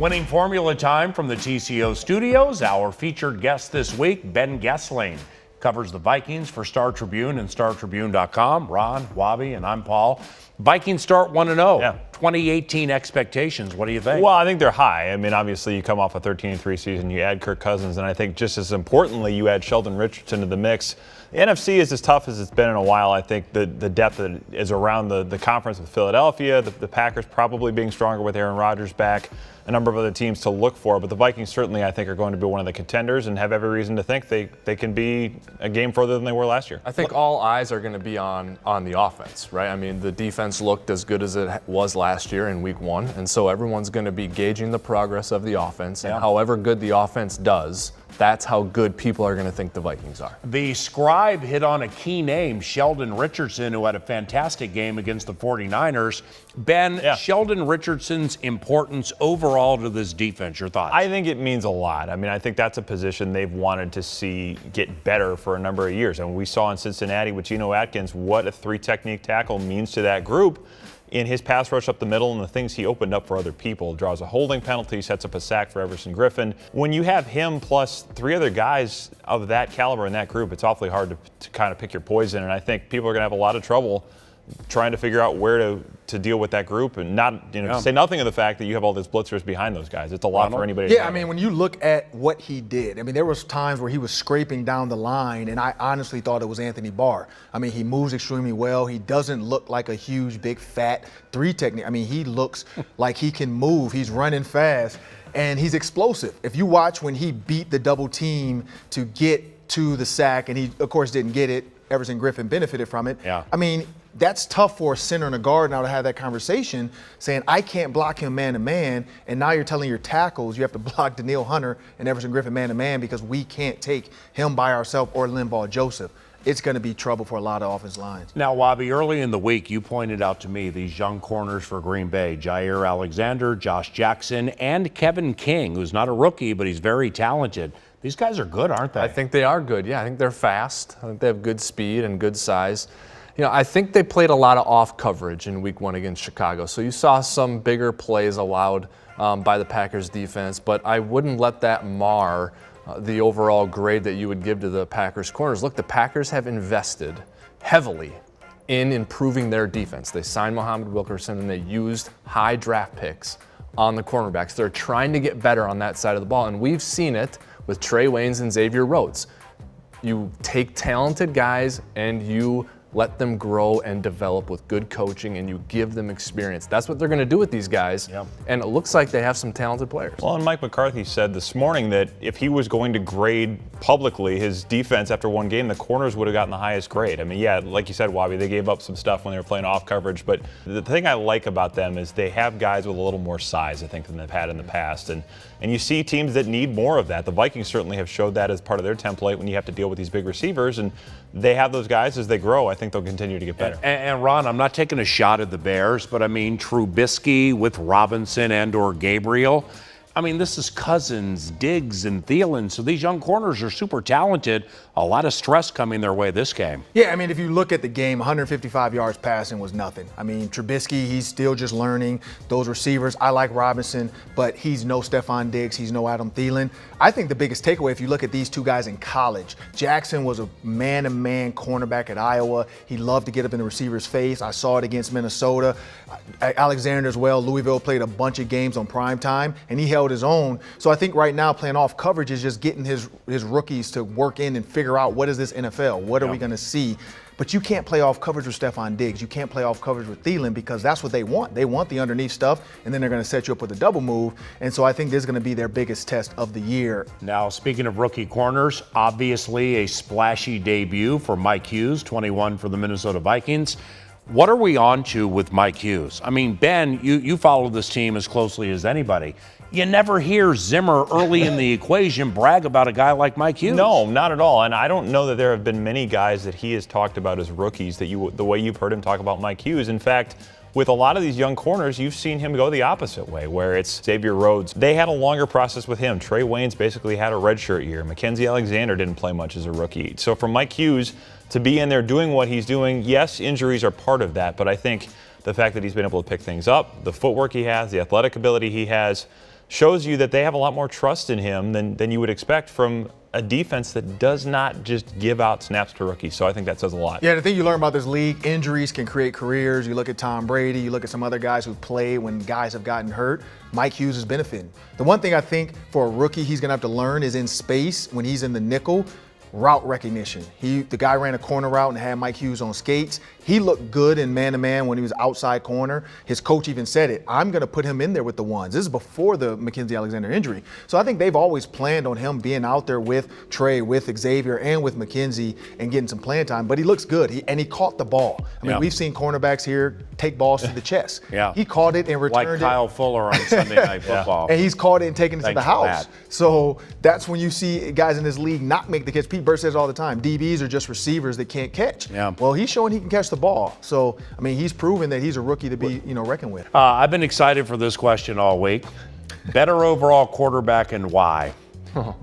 Winning formula time from the TCO studios. Our featured guest this week, Ben Goessling, covers the Vikings for Star Tribune and StarTribune.com. Ron, Wabi, and I'm Paul. Vikings start 1-0. Yeah. 2018 expectations. What do you think? Well, I think they're high. I mean, obviously, you come off a 13-3 season, you add Kirk Cousins, and I think just as importantly, you add Sheldon Richardson to the mix. The NFC is as tough as it's been in a while. I think the depth that is around the conference with Philadelphia, the Packers probably being stronger with Aaron Rodgers back, a number of other teams to look for. But the Vikings certainly, I think, are going to be one of the contenders and have every reason to think they can be a game further than they were last year. I think all eyes are going to be on the offense, right? I mean, the defense looked as good as it was last year in week 1, and so everyone's going to be gauging the progress of the offense. And however good the offense does, that's how good people are going to think the Vikings are. The scribe hit on a key name, Sheldon Richardson, who had a fantastic game against the 49ers. Ben, Sheldon Richardson's importance overall to this defense, your thoughts? I think it means a lot. I mean, I think that's a position they've wanted to see get better for a number of years. And we saw in Cincinnati with Geno Atkins what a 3-technique tackle means to that group. In his pass rush up the middle and the things he opened up for other people, draws a holding penalty, sets up a sack for Everson Griffin. When you have him plus 3 other guys of that caliber in that group, it's awfully hard to kind of pick your poison. And I think people are going to have a lot of trouble trying to figure out where to deal with that group, and not, say nothing of the fact that you have all these blitzers behind those guys. It's a lot for anybody. Yeah, I mean, when you look at what he did, I mean, there was times where he was scraping down the line, and I honestly thought it was Anthony Barr. I mean, he moves extremely well. He doesn't look like a huge, big, fat 3-technique. I mean, he looks like he can move. He's running fast, and he's explosive. If you watch when he beat the double team to get to the sack, and he, of course, didn't get it, Everson Griffin benefited from it. Yeah. I mean, that's tough for a center and a guard now to have that conversation, saying, I can't block him man-to-man, and now you're telling your tackles you have to block Danielle Hunter and Everson Griffin man-to-man because we can't take him by ourselves or Linval Joseph. It's going to be trouble for a lot of offensive lines. Now, Wabi, early in the week, you pointed out to me these young corners for Green Bay, Jair Alexander, Josh Jackson, and Kevin King, who's not a rookie, but he's very talented. These guys are good, aren't they? I think they are good. Yeah, I think they're fast. I think they have good speed and good size. I think they played a lot of off coverage in week 1 against Chicago. So you saw some bigger plays allowed by the Packers defense, but I wouldn't let that mar the overall grade that you would give to the Packers corners. Look, the Packers have invested heavily in improving their defense. They signed Muhammad Wilkerson and they used high draft picks on the cornerbacks. They're trying to get better on that side of the ball, and we've seen it with Trey Waynes and Xavier Rhodes. You take talented guys and you let them grow and develop with good coaching, and you give them experience. That's what they're going to do with these guys, and it looks like they have some talented players. Well, and Mike McCarthy said this morning that if he was going to grade publicly his defense after one game, the corners would have gotten the highest grade. I mean, yeah, like you said, Wabi, they gave up some stuff when they were playing off coverage, but the thing I like about them is they have guys with a little more size, I think, than they've had in the past, and you see teams that need more of that. The Vikings certainly have showed that as part of their template when you have to deal with these big receivers, and they have those guys as they grow. I think they'll continue to get better. And Ron, I'm not taking a shot at the Bears, but I mean Trubisky with Robinson and or Gabriel. I mean, this is Cousins, Diggs, and Thielen. So these young corners are super talented. A lot of stress coming their way this game. Yeah, I mean, if you look at the game, 155 yards passing was nothing. I mean, Trubisky, he's still just learning. Those receivers, I like Robinson, but he's no Stephon Diggs. He's no Adam Thielen. I think the biggest takeaway, if you look at these two guys in college, Jackson was a man-to-man cornerback at Iowa. He loved to get up in the receiver's face. I saw it against Minnesota. Alexander as well. Louisville played a bunch of games on prime time, and he held his own. So I think right now playing off coverage is just getting his rookies to work in and figure out what is this NFL? What are we going to see? But you can't play off coverage with Stephon Diggs. You can't play off coverage with Thielen because that's what they want. They want the underneath stuff, and then they're going to set you up with a double move. And so I think this is going to be their biggest test of the year. Now, speaking of rookie corners, obviously a splashy debut for Mike Hughes, 21 for the Minnesota Vikings. What are we on to with Mike Hughes? I mean, Ben, you follow this team as closely as anybody. You never hear Zimmer early in the equation brag about a guy like Mike Hughes. No, not at all. And I don't know that there have been many guys that he has talked about as rookies the way you've heard him talk about Mike Hughes. In fact, with a lot of these young corners, you've seen him go the opposite way, where it's Xavier Rhodes. They had a longer process with him. Trey Waynes basically had a redshirt year. Mackenzie Alexander didn't play much as a rookie. So for Mike Hughes to be in there doing what he's doing, yes, injuries are part of that, but I think the fact that he's been able to pick things up, the footwork he has, the athletic ability he has, shows you that they have a lot more trust in him than you would expect from a defense that does not just give out snaps to rookies. So I think that says a lot. Yeah, the thing you learn about this league, injuries can create careers. You look at Tom Brady, you look at some other guys who played when guys have gotten hurt. Mike Hughes is benefiting. The one thing I think for a rookie he's gonna have to learn is in space, when he's in the nickel, route recognition. The guy ran a corner route and had Mike Hughes on skates. He looked good in man-to-man when he was outside corner. His coach even said it. I'm going to put him in there with the ones. This is before the Mackenzie Alexander injury. So I think they've always planned on him being out there with Trey, with Xavier, and with Mackenzie and getting some playing time. But he looks good. He caught the ball. I mean, we've seen cornerbacks here take balls to the chest. Yeah. He caught it and returned like Kyle Fuller on Sunday Night Football. And he's caught it and taken it to the house. That. So that's when you see guys in this league not make the catch. Pete Burt says all the time, DBs are just receivers that can't catch. Yeah. Well, he's showing he can catch the ball. So, I mean, he's proven that he's a rookie to be, reckoned with. I've been excited for this question all week. Better overall quarterback and why?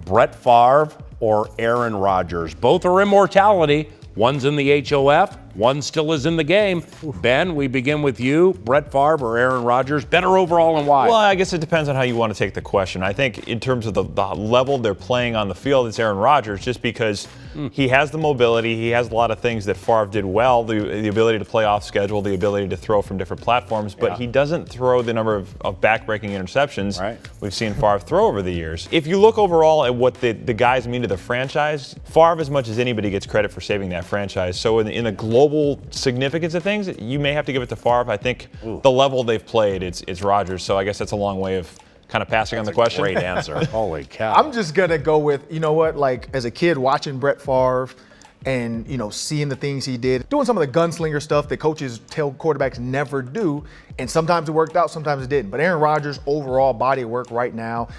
Brett Favre or Aaron Rodgers? Both are immortality. One's in the HOF, one still is in the game. Ben, we begin with you. Brett Favre or Aaron Rodgers? Better overall and why? Well, I guess it depends on how you want to take the question. I think in terms of the level they're playing on the field, it's Aaron Rodgers just because he has the mobility. He has a lot of things that Favre did well, the ability to play off schedule, the ability to throw from different platforms, but he doesnn't throw the number of back-breaking interceptions we've seen Favre throw over the years. If you look overall at what the guys mean to the franchise, Favre, as much as anybody, gets credit for saving that franchise. So in the global significance of things, you may have to give it to Favre. I think the level they've played, it's Rodgers. So I guess that's a long way of kind of passing on the question. Great answer. Holy cow. I'm just going to go with, like as a kid watching Brett Favre and, seeing the things he did, doing some of the gunslinger stuff that coaches tell quarterbacks never do. And sometimes it worked out, sometimes it didn't. But Aaron Rodgers' overall body of work right now,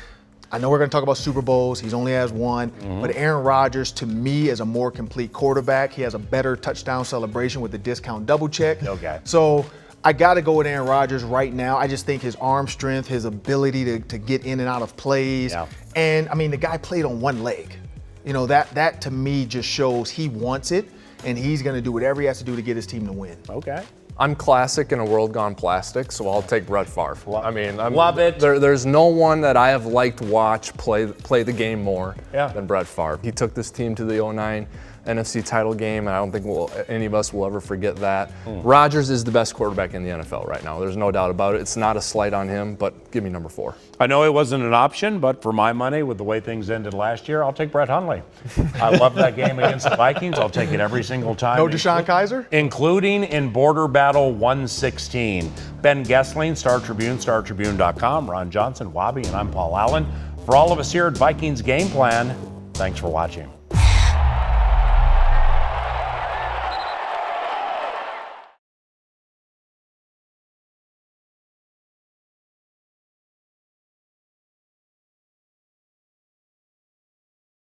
I know we're going to talk about Super Bowls. He's only has one. But Aaron Rodgers, to me, is a more complete quarterback. He has a better touchdown celebration with the discount double check. Okay. So I got to go with Aaron Rodgers right now. I just think his arm strength, his ability to get in and out of plays. Yeah. And, I mean, the guy played on one leg. That to me just shows he wants it, and he's going to do whatever he has to do to get his team to win. Okay. I'm classic in a world gone plastic, so I'll take Brett Favre. I mean, love it. There's no one that I have liked watch play the game more than Brett Favre. He took this team to the 2009 NFC title game, and I don't think any of us will ever forget that. Rodgers is the best quarterback in the NFL right now. There's no doubt about it. It's not a slight on him, but give me number 4. I know it wasn't an option, but for my money, with the way things ended last year, I'll take Brett Hundley. I love that game against the Vikings. I'll take it every single time. No Deshaun Kaiser? Including in Border Battle 116. Ben Goessling, Star Tribune, StarTribune.com. Ron Johnson, Wabi, and I'm Paul Allen. For all of us here at Vikings Game Plan, thanks for watching.